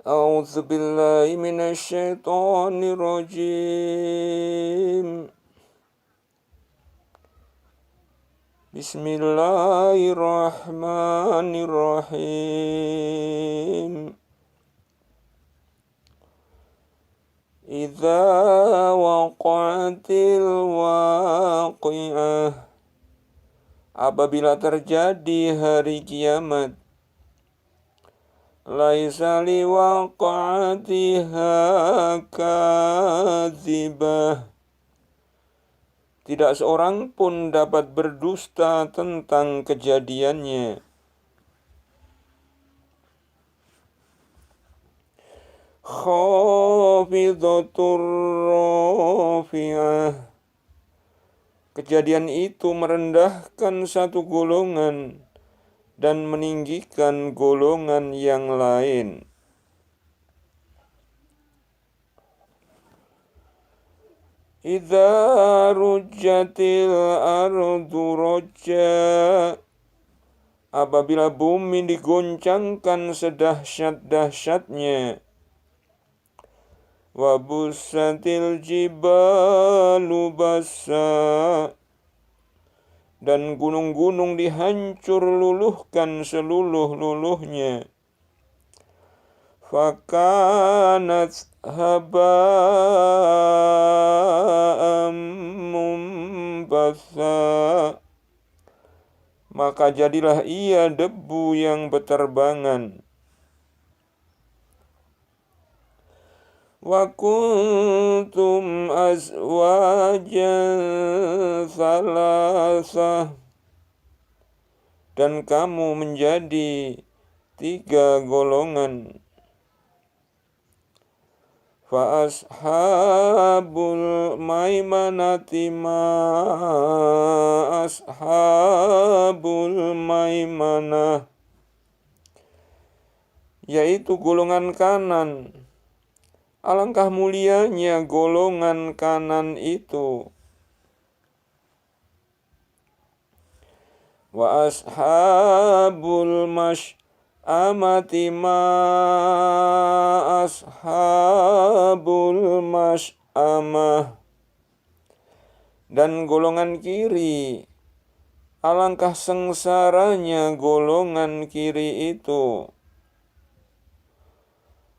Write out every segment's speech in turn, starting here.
أعوذ بالله من الشيطان الرجيم. بسم الله الرحمن الرحيم. إذا وقعت الواقعة, apabila terjadi hari kiamat. Laisa liwaqa'atiha kadzibah, tidak seorang pun dapat berdusta tentang kejadiannya. Khafidatur rafi'ah, kejadian itu merendahkan satu golongan dan meninggikan golongan yang lain. Idza rujjatil ardu rajja, apabila bumi digoncangkan sedahsyat-dahsyatnya. Wa bussatil jibalu bassa, dan gunung-gunung dihancur luluhkan seluluh-luluhnya. Fakanat haba'am mumbatha, maka jadilah ia debu yang beterbangan. Wa kuntum azwajan salasah, dan kamu menjadi 3 golongan. Fa ashabul maimanati ma ashabul maimanah, yaitu golongan kanan. Alangkah mulianya golongan kanan itu. Wa ashabul masy'amati ma ashabul masy'amah, dan golongan kiri, alangkah sengsaranya golongan kiri itu.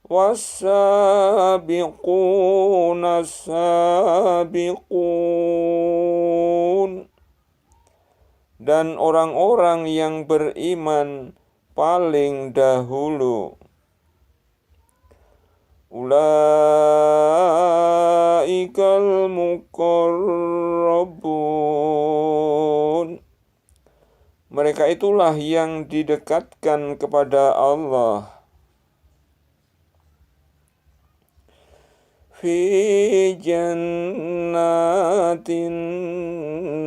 Was-sabiquna sabiqun, dan orang-orang yang beriman paling dahulu. Ulaikal muqarrabun, mereka itulah yang didekatkan kepada Allah. Fi jannatin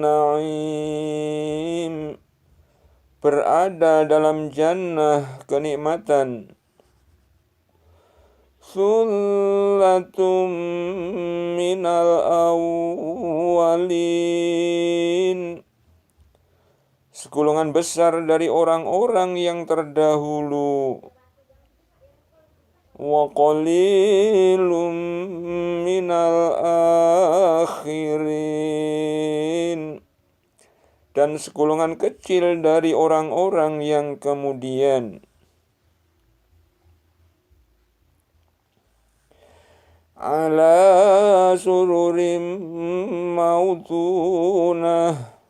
na'im, berada dalam jannah kenikmatan. Sullatum minal awwalin, segolongan besar dari orang-orang yang terdahulu. Wa qalilum minal akhirin, dan segolongan kecil dari orang-orang yang kemudian. Ala sururim maudunah,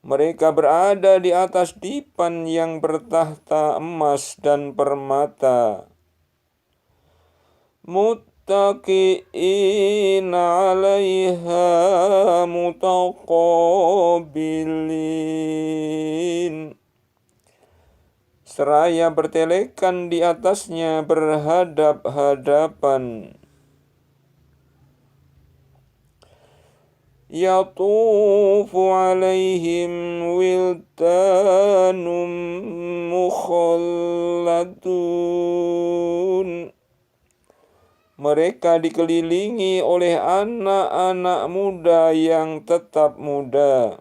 mereka berada di atas dipan yang bertahta emas dan permata. Muttaqi'ina 'alaiha mutaqabilin, seraya bertelekan di atasnya berhadap-hadapan. Yatufu 'alaihim wildanum mukhalladun, mereka dikelilingi oleh anak-anak muda yang tetap muda.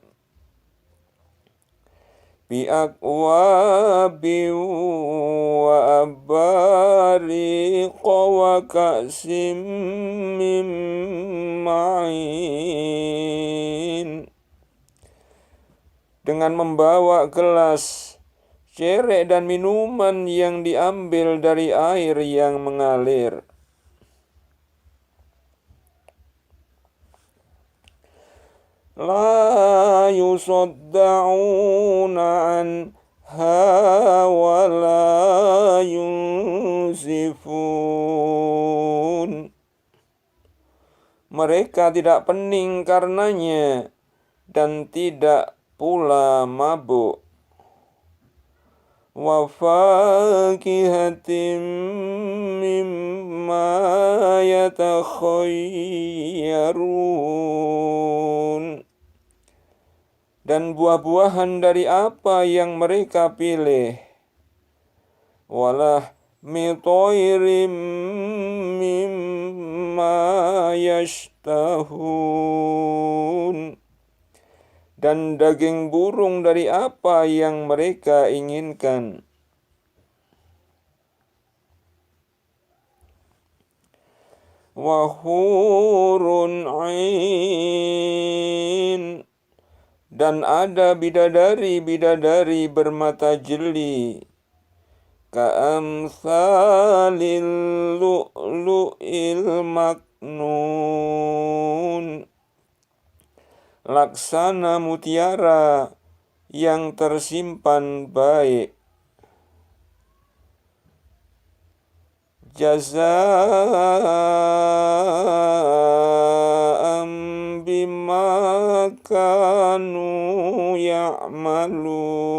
Bi aqwabi wa abari ka'sim min ma'in, dengan membawa gelas cerek dan minuman yang diambil dari air yang mengalir. La yusadda'una anha wa la yunsifun. Mereka tidak pening karenanya dan tidak pula mabuk. Wa fakihatin mimma yatakhayyarun, dan buah-buahan dari apa yang mereka pilih. Walah mitoirim mimma yashtahun, dan daging burung dari apa yang mereka inginkan. Wa hurun 'ain, dan ada bidadari-bidadari bermata jeli, ka'amsalil lu'lu'il maknun, laksana mutiara yang tersimpan baik. Jazaa'an bima kanu ya'malun,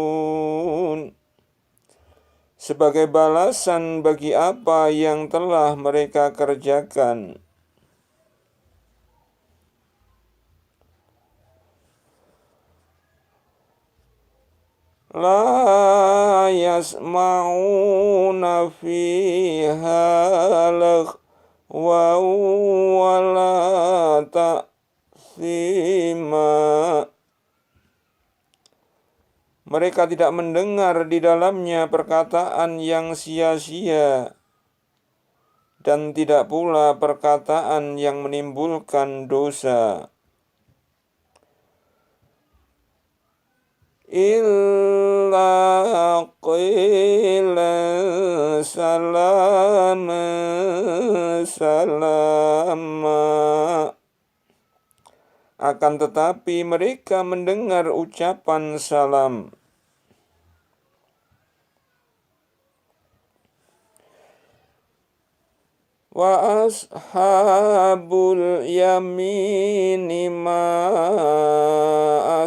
sebagai balasan bagi apa yang telah mereka kerjakan. La yasma'una fiha laghwan wa la ta'thima, mereka tidak mendengar di dalamnya perkataan yang sia-sia dan tidak pula perkataan yang menimbulkan dosa. Illa qilan salama salama, akan tetapi mereka mendengar ucapan salam. Wa ashabul yamini ma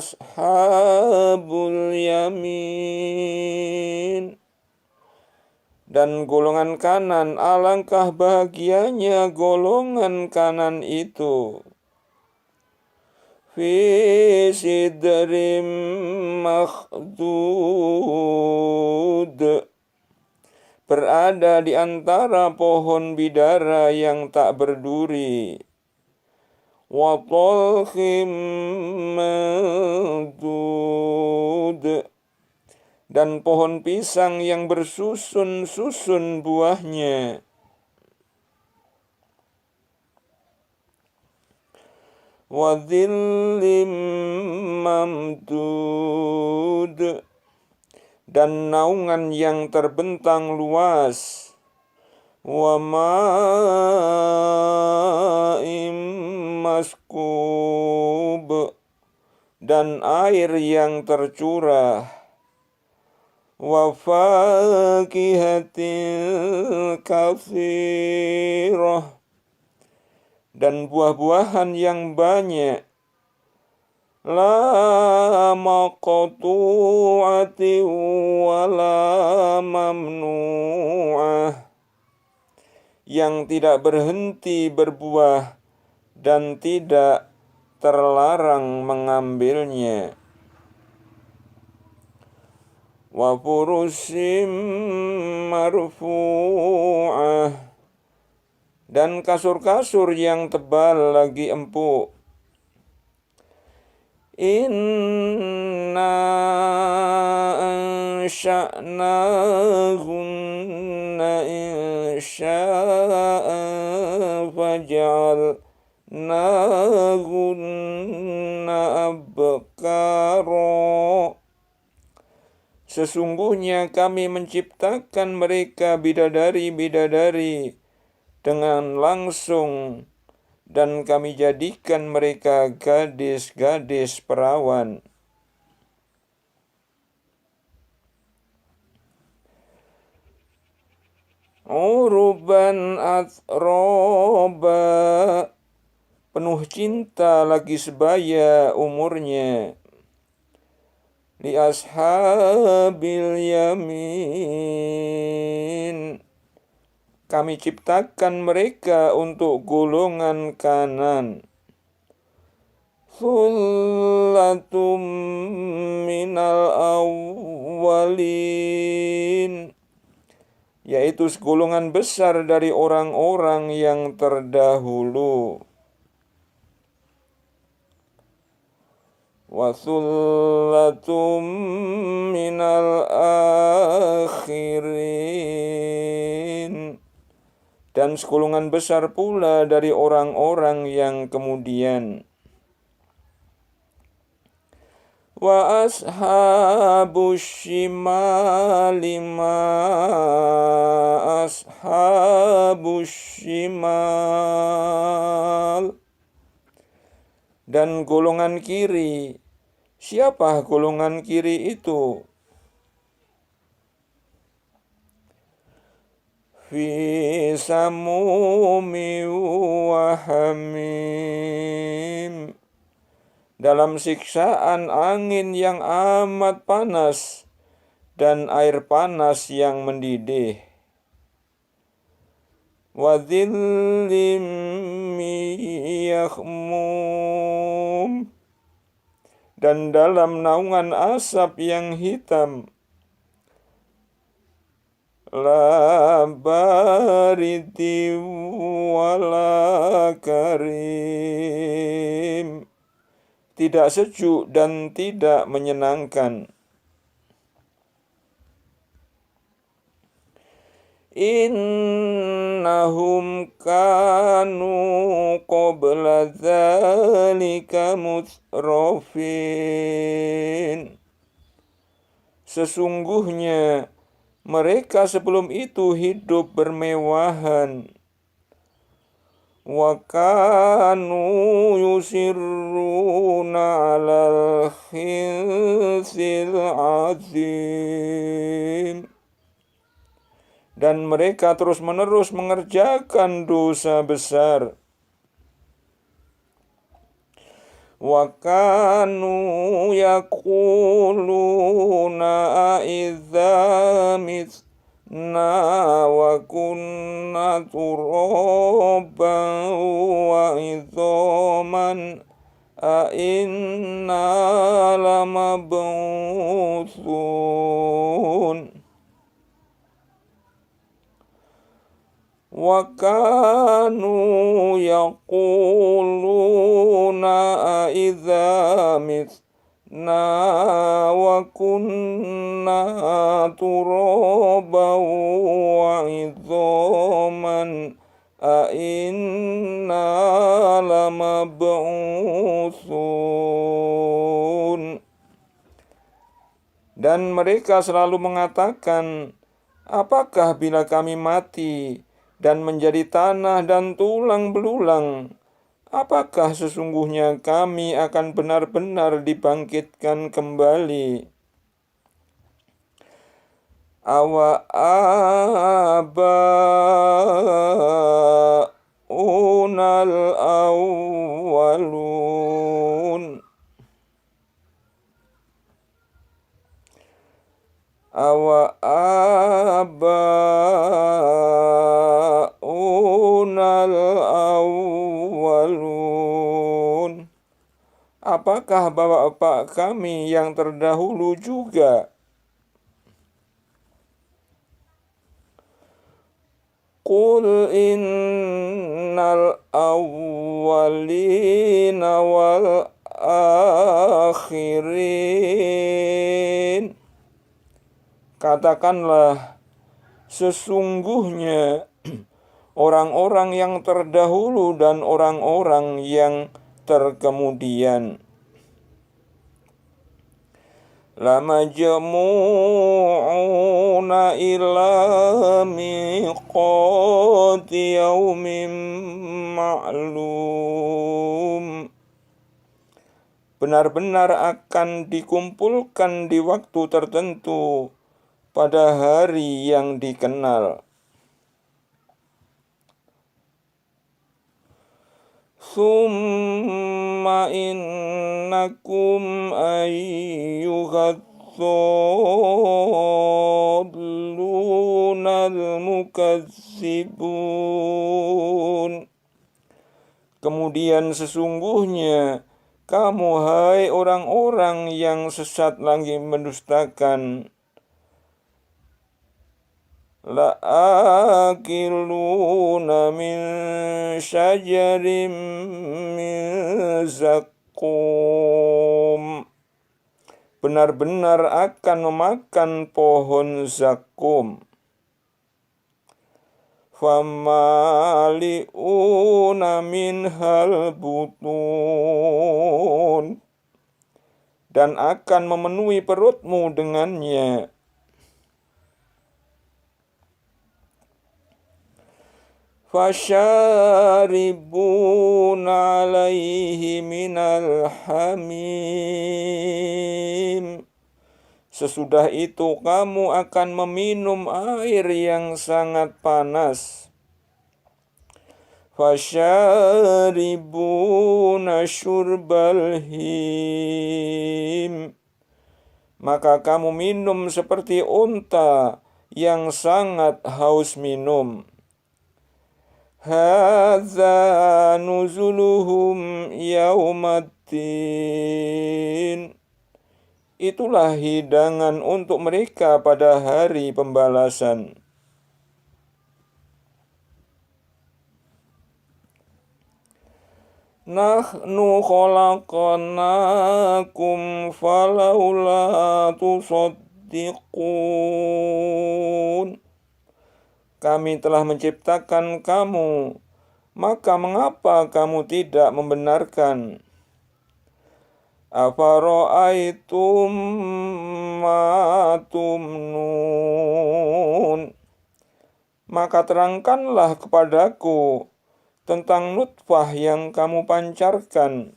ashabul yamin, dan golongan kanan, alangkah bahagianya golongan kanan itu. Fi sidrim makhdud, berada di antara pohon bidara yang tak berduri. Wa talkhim mandud, dan pohon pisang yang bersusun-susun buahnya. Wa dhillim mamdud, dan naungan yang terbentang luas. Wa ma'im maskub, dan air yang tercurah. Wa fakihatin katsirah, dan buah-buahan yang banyak. La maqtu'ati wa la mamnu'ah, yang tidak berhenti berbuah dan tidak terlarang mengambilnya. Wa furushim marfu'ah, dan kasur-kasur yang tebal lagi empuk. Inna ansha'nahunna insha'an faja'alnahunna abkara. Sesungguhnya kami menciptakan mereka bidadari-bidadari dengan langsung, dan kami jadikan mereka gadis-gadis perawan. Uruban atroba, penuh cinta lagi sebaya umurnya. Li ashabil yamin, kami ciptakan mereka untuk golongan kanan. Thullatum minal awwalin, yaitu segolongan besar dari orang-orang yang terdahulu. Wa thullatum minal akhirin, dan segolongan besar pula dari orang-orang yang kemudian. Wa ashabus shimali ma ashabus shimal, dan golongan kiri. Siapa golongan kiri itu? Fi samumi wa hamim, dalam siksaan angin yang amat panas dan air panas yang mendidih. Wa dhillim yakhmum, dan dalam naungan asap yang hitam. La baridi wala karim, tidak sejuk dan tidak menyenangkan. Innahum kanu qabla dzalika mutrafin, sesungguhnya mereka sebelum itu hidup bermewahan. Wa kanu yusirruna 'alal khizil 'azim, dan mereka terus-menerus mengerjakan dosa besar. Wa kanu yaquluna a'idza mitna wa kunna turaban wa idzaman a'inna lamab'utsun. Wa kanu yaquluna a'idza mitna wa kunna turaban wa idzaman a'inna lamab'utsun. Dan mereka selalu mengatakan, apakah bila kami mati dan menjadi tanah dan tulang belulang, apakah sesungguhnya kami akan benar-benar dibangkitkan kembali? Awa aba'unal awwalun, awa aba'unal awwalun, apakah bapak-bapak kami yang terdahulu juga? Qul innal awwalina wal akhirin, Katakanlah, sesungguhnya orang-orang yang terdahulu dan orang-orang yang terkemudian lamajmu'una ila miqati yaumin ma'lum, benar-benar akan dikumpulkan di waktu tertentu pada hari yang dikenal. Summa innakum ayyuhadhdallunal mukazzibun. Kemudian sesungguhnya kamu, hai orang-orang yang sesat lagi mendustakan, la'akiluna min syajarim min zakum, benar-benar akan memakan pohon zakum. Famali'una minhal butun, dan akan memenuhi perutmu dengannya. Fasyaribuna alaihi minal hamim, sesudah itu kamu akan meminum air yang sangat panas. Fasyaribuna syurbal him, maka kamu minum seperti unta yang sangat haus minum. Hadza nuzuluhum yaumaddin, itulah hidangan untuk mereka pada hari pembalasan. Nahnu khalaqnakum falaula tusaddiqun, kami telah menciptakan kamu, maka mengapa kamu tidak membenarkan? Afara'aitum ma tumnun, maka terangkanlah kepadaku tentang nutfah yang kamu pancarkan.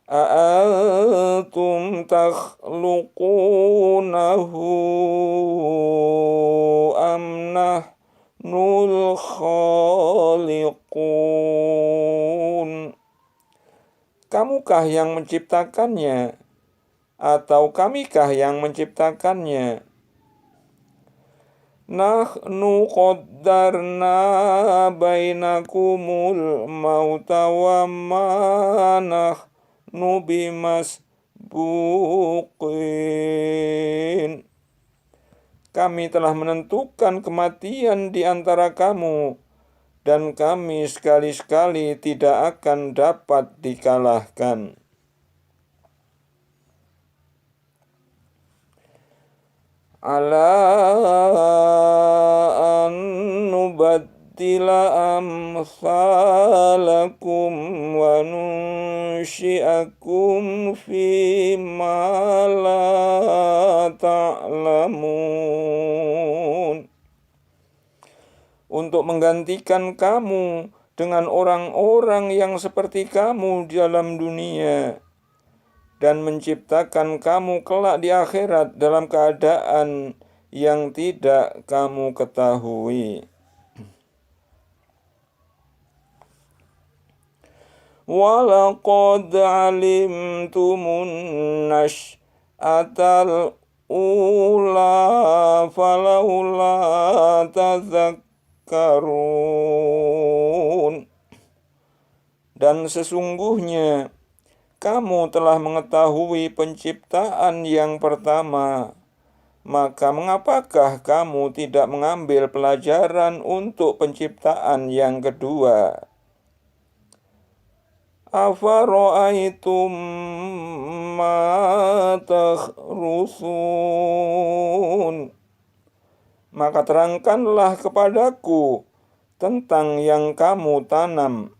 A'antum takhluqunahu am nahnul khaliqun, kamukah yang menciptakannya atau kamikah yang menciptakannya? Nahnu qaddarna bainakumul mauta wa ma nahnu bimasbuqin, kami telah menentukan kematian di antara kamu, dan kami sekali-sekali tidak akan dapat dikalahkan. Ala an nubaddila amsalakum wa nunsyi'akum fi ma la ta'lamun, untuk menggantikan kamu dengan orang-orang yang seperti kamu di dalam dunia, dan menciptakan kamu kelak di akhirat dalam keadaan yang tidak kamu ketahui. Walaqad alimtumun nash'atal ula falawla tadhakkarun, dan sesungguhnya kamu telah mengetahui penciptaan yang pertama, maka mengapakah kamu tidak mengambil pelajaran untuk penciptaan yang kedua? Afara'aitum ma takhrusun. Maka terangkanlah kepadaku tentang yang kamu tanam.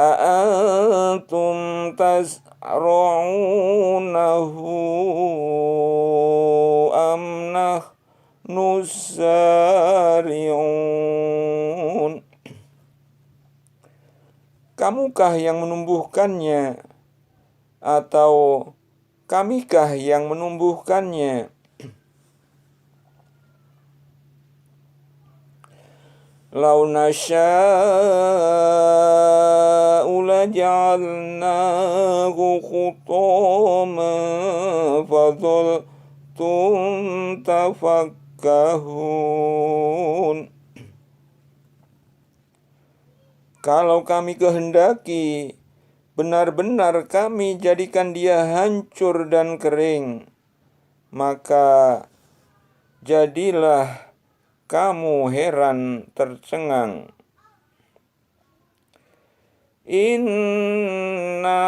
A'antum tazra'unahu am nahnu zari'un. Kamukah yang menumbuhkannya atau kamikah yang menumbuhkannya? Lau nasya'u laja'alnahu khutaman fadhaltum tafakkahun. Kalau kami kehendaki, benar-benar kami jadikan dia hancur dan kering, maka jadilah kamu heran tercengang. Inna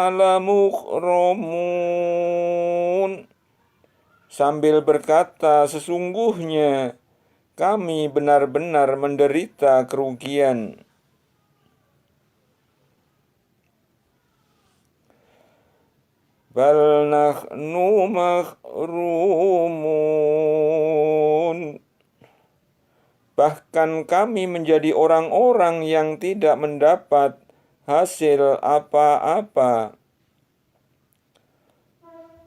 lamughramun. Sambil berkata, sesungguhnya kami benar-benar menderita kerugian. Bal nahnu mahrumun. Bahkan kami menjadi orang-orang yang tidak mendapat hasil apa-apa.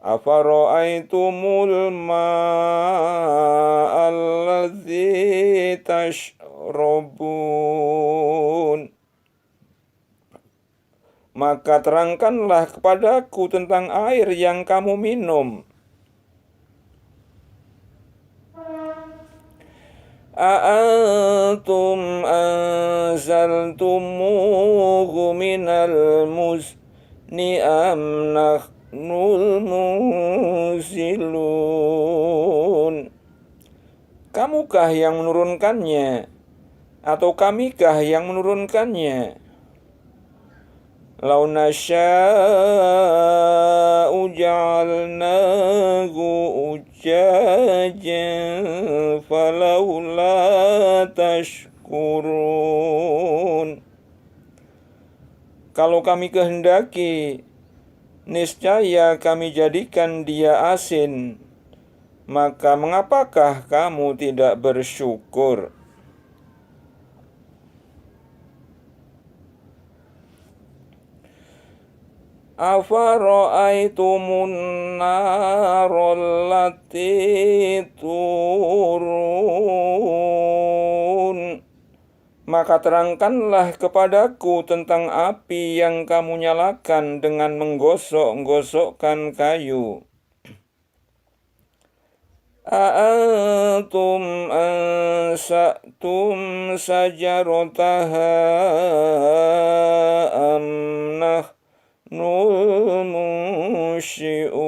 Afara'aitumul ma'alladzi tashrabun. Maka terangkanlah kepadaku tentang air yang kamu minum. A'antum anzaltumuhu minal muzni am nahnul munzilun. Kamukah yang menurunkannya atau kamikah yang menurunkannya? Lau nasya'u ja'alnahu ujajan falawla tashkurun. Kalau kami kehendaki, niscaya kami jadikan dia asin, maka mengapakah kamu tidak bersyukur? Afara'aitumun narallati turun. Maka terangkanlah kepadaku tentang api yang kamu nyalakan dengan menggosok-gosokkan kayu. A'antum ansa'tum sajarataha am nahnul munsyi'un.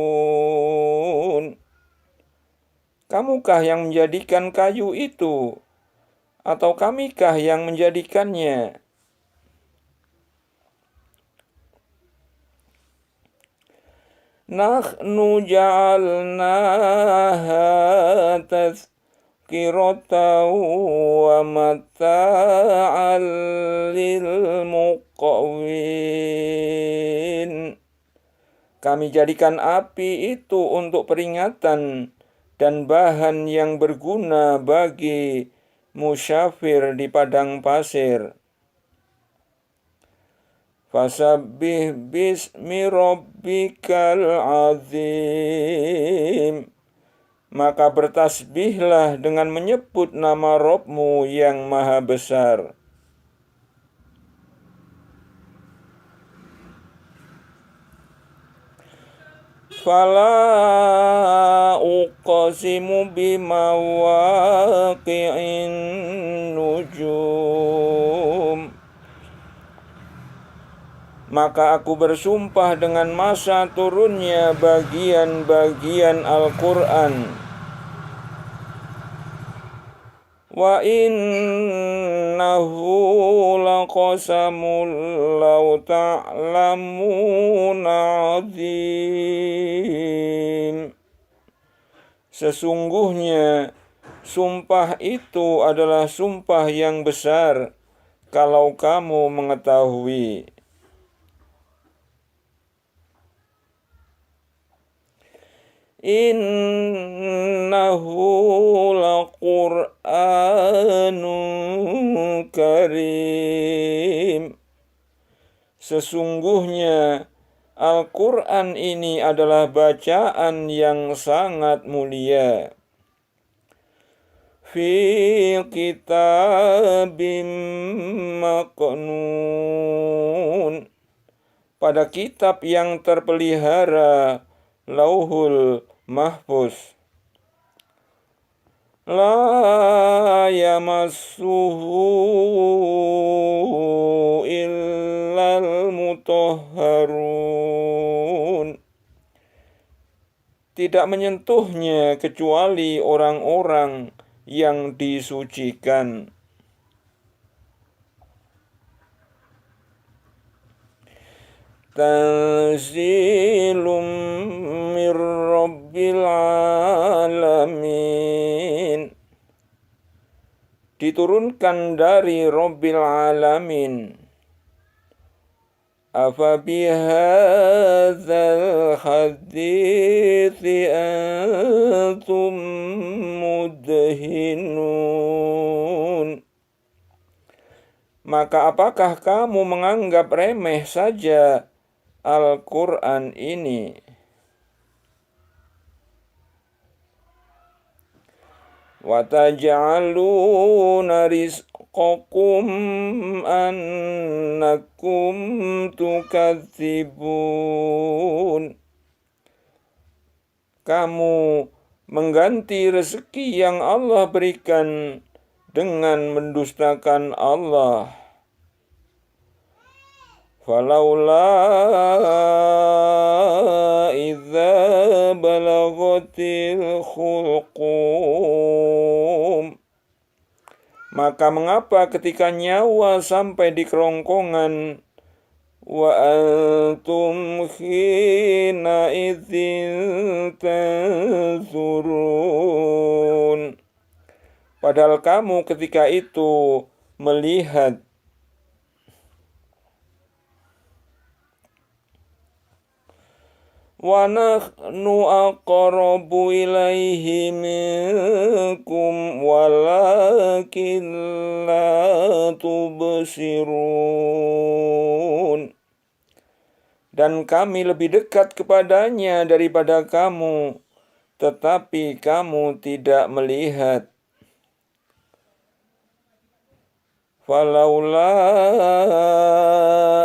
Kamukah yang menjadikan kayu itu atau kamikah yang menjadikannya? Nahnu ja'alnaha tazkiratan wa mata'an lil muqwin. Kami jadikan api itu untuk peringatan dan bahan yang berguna bagi musyafir di padang pasir. Fasabbih bismi rabbikal azim. Maka bertasbihlah dengan menyebut nama Rabb-Mu yang maha besar. Fala uqsimu bimawaqi'in nujum. Maka aku bersumpah dengan masa turunnya bagian-bagian Al-Quran. Wa innahu laqasamul law ta'lamuna 'adzim. Sesungguhnya sumpah itu adalah sumpah yang besar kalau kamu mengetahui. Innahu laqur'anun karim. Sesungguhnya Al-Quran ini adalah bacaan yang sangat mulia. Fi kitabim maknun. Pada kitab yang terpelihara, Lauhul Mahfuz. La yamassuhu illal mutahharun. Tidak menyentuhnya kecuali orang-orang yang disucikan. Tanzilum mir rabbil alamin. Diturunkan dari Rabbil alamin. Afa bihadzal hadithi antum mudhinun. Maka apakah kamu menganggap remeh saja Al-Quran ini? Wa taj'aluna rizqakum annakum tukadzibun. Kamu mengganti rezeki yang Allah berikan dengan mendustakan Allah. Falaula idza balaghatil khulqum. Maka mengapa ketika nyawa sampai di kerongkongan, wa antum hina idzin tanzurun. Padahal kamu ketika itu melihat. Wa nahnu aqrabu ilaihi minkum walakin la tubsirun. Dan kami lebih dekat kepadanya daripada kamu, tetapi kamu tidak melihat. Falaula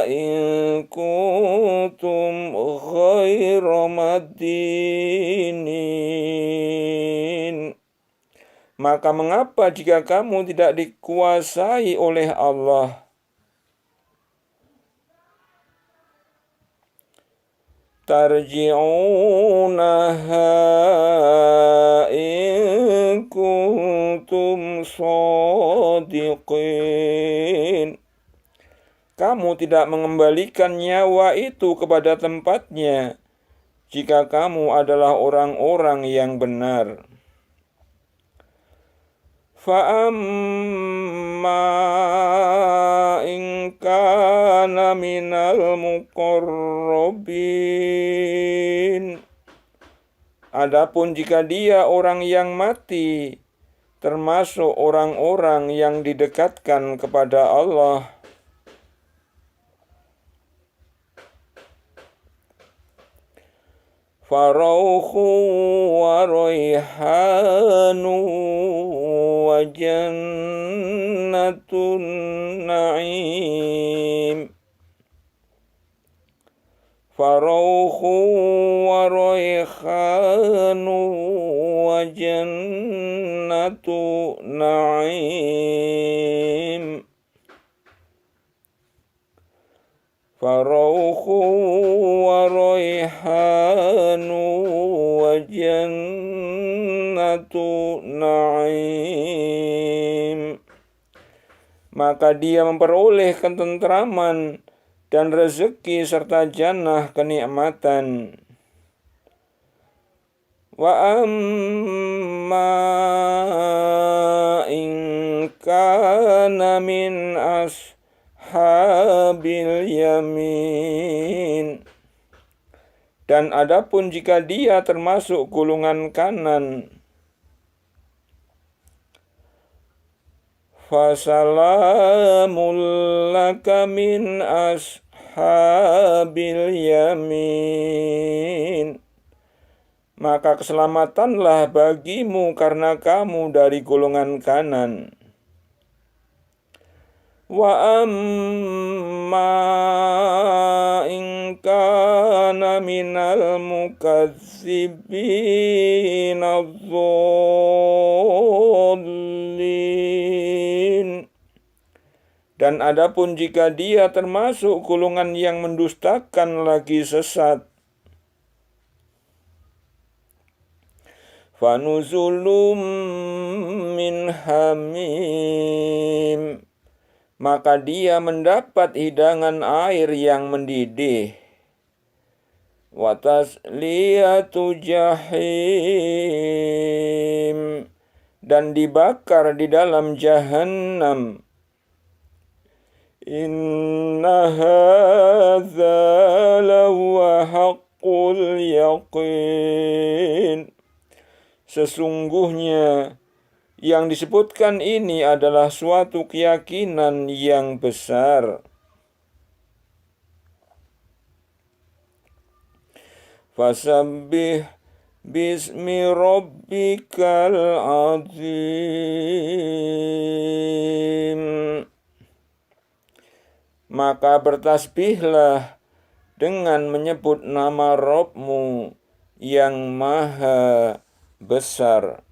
in kuntum ghairu madinin. Maka mengapa jika kamu tidak dikuasai oleh Allah? Tarji'unaha in kuntum shadiqin. Kamu tidak mengembalikan nyawa itu kepada tempatnya jika kamu adalah orang-orang yang benar. Fa'amma in kana minal muqarrabin. Adapun jika dia orang yang mati, termasuk orang-orang yang didekatkan kepada Allah, farauhu wa raihanu wa jannatun na'im. Farauhu wa raihanu wa jannatu na'im. Farauhu wa raihanu wa jannatu na'im. maka dia memperoleh ketentraman dan rezeki serta jannah kenikmatan. Wa amma in kana min ashabil yamin, dan adapun jika dia termasuk golongan kanan, fasalamul laka min ashabil yamin, maka keselamatanlah bagimu karena kamu dari golongan kanan. Wa amma in kana minal mukazzibin adh-dhallin, dan adapun jika dia termasuk golongan yang mendustakan lagi sesat, fanuzulum min hamim, maka dia mendapat hidangan air yang mendidih. Wa tasliyatu jahim, dan dibakar di dalam jahannam. Inna hadza lahuwa haqqul yaqin, sesungguhnya yang disebutkan ini adalah suatu keyakinan yang besar. Fasabbih bismi rabbikal azim, maka bertasbihlah dengan menyebut nama Rabb-Mu yang maha besar.